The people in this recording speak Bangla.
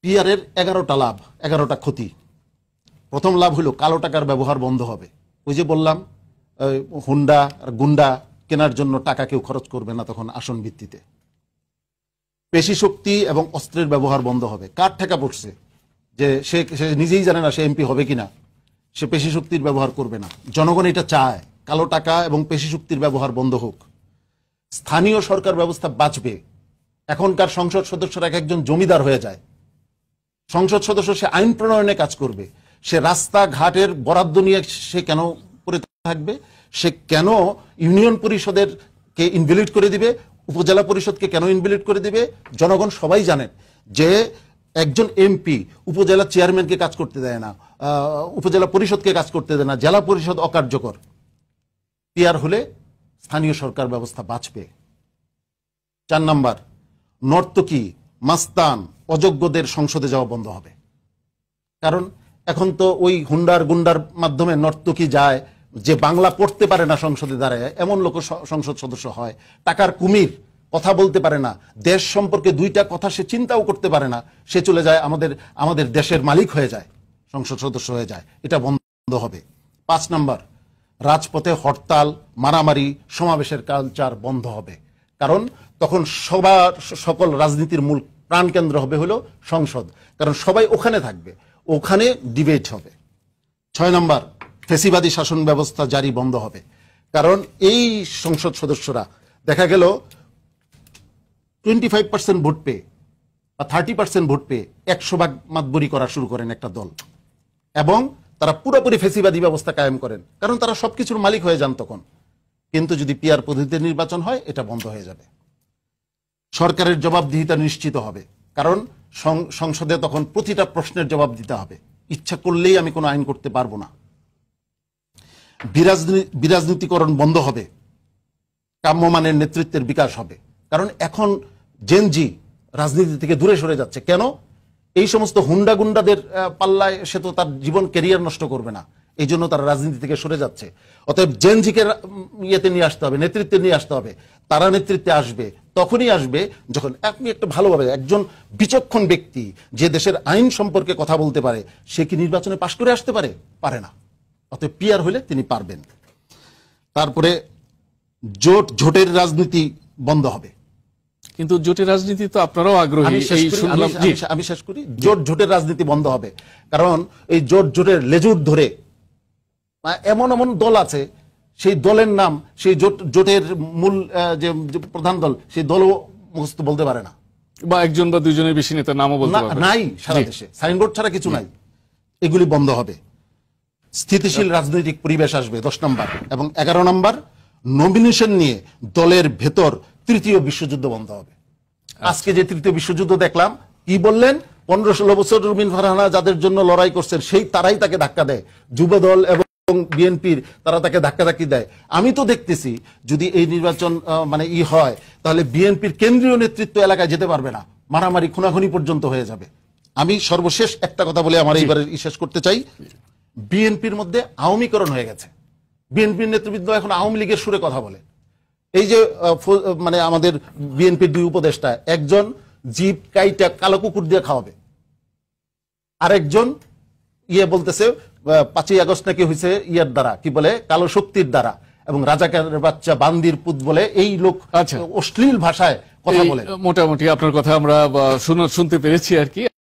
পিআরের 11টা লাভ 11টা ক্ষতি। প্রথম লাভ হলো কালো টাকার ব্যবহার বন্ধ হবে। ওই যে বললাম হুন্ডা আর গুন্ডা কেনার জন্য টাকা কেউ খরচ করবে না তখন আসন ভিত্তিতে। পেশি শক্তি এবং অস্ত্রের ব্যবহার বন্ধ হবে। কার ঠেকা পড়ছে যে সে নিজেই জানে না সে এমপি হবে কিনা, সে পেশি শক্তির ব্যবহার করবে না। জনগণ এটা চায় কালো টাকা এবং পেশি শক্তির ব্যবহার বন্ধ হোক। স্থানীয় সরকার ব্যবস্থা বাঁচবে। এখনকার সংসদ সদস্যরা একজন জমিদার হয়ে যায়। সংসদ সদস্য সে আইন প্রণয়নে কাজ করবে, সে রাস্তাঘাটের বরাদ্দ নিয়ে সে কেন পড়ে থাকবে, সে কেন ইউনিয়ন পরিষদের কে ইনভ্যালিড করে দিবে, উপজেলা পরিষদকে কেন ইনভ্যালিড করে দিবে। জনগণ সবাই জানেন যে একজন এমপি উপজেলা চেয়ারম্যানকে কাজ করতে দেয় না, উপজেলা পরিষদকে কাজ করতে দেয় না, জেলা পরিষদ অকার্যকর। পিআর হলে স্থানীয় সরকার ব্যবস্থা বাঁচবে। 4 নাম্বার, নর্তকী, মাস্তান, অযোগ্যদের সংসদে যাওয়া বন্ধ হবে। কারণ এখন তো ওই হুন্ডার গুন্ডার মাধ্যমে নর্তকী যায়, যে বাংলা পড়তে পারে না সংসদে দাঁড়ায় এমন লোক সংসদ সদস্য হয়। টাকার কুমির, কথা বলতে পারে না, দেশ সম্পর্কে 2টা কথা সে চিন্তাও করতে পারে না, সে চলে যায় আমাদের দেশের মালিক হয়ে যায়, সংসদ সদস্য হয়ে যায়। এটা বন্ধ হবে। 5 নাম্বার, রাজপথে হরতাল, মারামারি, সমাবেশের কালচার বন্ধ হবে। কারণ তখন সকল রাজনীতির মূল প্রাণকেন্দ্র হবে হলো সংসদ, কারণ সবাই ওখানে থাকবে, ওখানে ডিবেট হবে। 6 নাম্বার, ফেসিবাদী শাসন ব্যবস্থা জারি বন্ধ হবে। কারণ এই সংসদ সদস্যরা দেখা গেল 25% ভোট পেয়ে বা 30% ভোট পেয়ে 100 ভাগ মাতবরি করা শুরু করেন একটা দল, এবং তারা পুরোপুরি ফেসিবাদী ব্যবস্থা কায়েম করেন, কারণ তারা সবকিছুর মালিক হয়ে যান তখন। কিন্তু যদি পিআর পদ্ধতিতে নির্বাচন হয় এটা বন্ধ হয়ে যাবে। সরকারের জবাবদিহিতা নিশ্চিত হবে, কারণ সংসদে তখন প্রতিটা প্রশ্নের জবাব দিতে হবে। ইচ্ছা করলেই আমি কোনো আইন করতে পারবো না। বিরাজনীতিকরণ বন্ধ হবে। কাম্যমানের নেতৃত্বের বিকাশ হবে। কারণ এখন জেনজি রাজনীতি থেকে দূরে সরে যাচ্ছে। কেন? এই সমস্ত হুন্ডা গুন্ডাদের পাল্লায় সে তো তার জীবন ক্যারিয়ার নষ্ট করবে না, এই জন্য তারা রাজনীতি থেকে সরে যাচ্ছে। অতএব জেনজিকে ইয়েতে নিয়ে আসতে হবে, নেতৃত্বে নিয়ে আসতে হবে। তারা নেতৃত্বে আসবে তখনই আসবে যখন আপনি একটা ভালোভাবে একজন বিচক্ষণ ব্যক্তি যে দেশের আইন সম্পর্কে কথা বলতে পারে, সে কি নির্বাচনে পাশ করে আসতে পারে? পারে না। অতএব পিআর হলে তিনি পারবেন। তারপরে জোটের রাজনীতি বন্ধ হবে। কিন্তু জোটের রাজনীতি তো আপনারাও আগ্রহী। আমি শেষ করি। জোটের রাজনীতি বন্ধ হবে, কারণ এই জোটের লেজুর ধরে এমন এমন দল আছে, সেই দলের নাম, সেই জোটের মূল যে প্রধান দল, সেই দলও মুখস্থ বলতে পারে না, বা একজন বা দুইজনের বেশি নেতার নামও বলতে পারে নাই সারা দেশে, সাইনবোর্ড ছাড়া কিছু নাই। এগুলি বন্ধ হবে। স্থিতিশীল রাজনৈতিক পরিবেশ আসবে 10 নাম্বার। এবং 11 নাম্বার, নমিনেশন নিয়ে দলের ভেতর তৃতীয় বিশ্বযুদ্ধ বন্ধ হবে। আজকে যে তৃতীয় বিশ্বযুদ্ধ দেখলাম, কি বললেন? 15-16 বছর রুমিন ফারহানা যাদের জন্য লড়াই করছেন সেই তারাই তাকে ধাক্কা দেয়, যুবদল এবং বিএনপির তারা তাকে ধাক্কাধাক্কি দেয়। আমি তো দেখতেছি যদি এই নির্বাচন হয়, তাহলে বিএনপির কেন্দ্রীয় নেতৃত্ব এলাকায় যেতে পারবে না, মারামারি খুনাখুনি পর্যন্ত হয়ে যাবে। আমি সর্বশেষ একটা কথা বলে আমার এইবারে শেষ করতে চাই। বিএনপির মধ্যে আওয়ামীকরণ হয়ে গেছে। বিএনপির নেতৃবৃন্দ এখন আওয়ামী লীগের সুরে কথা বলে। এই যে আমাদের বিএনপির 2 উপদেষ্টা, একজন জিপ কাইটা কালো কুকুর দিয়ে খাওয়াবে, আরেকজন বলতেছে 5ই আগস্ট নাকি হয়েছে ইয়ার দ্বারা, কি বলে, কালো শক্তির দ্বারা, এবং রাজাকারের বাচ্চা বান্দির পুত বলে এই লোক অশ্লীল ভাষায় কথা বলে। মোটামুটি আপনার কথা আমরা শুনতে পেরেছি আর কি।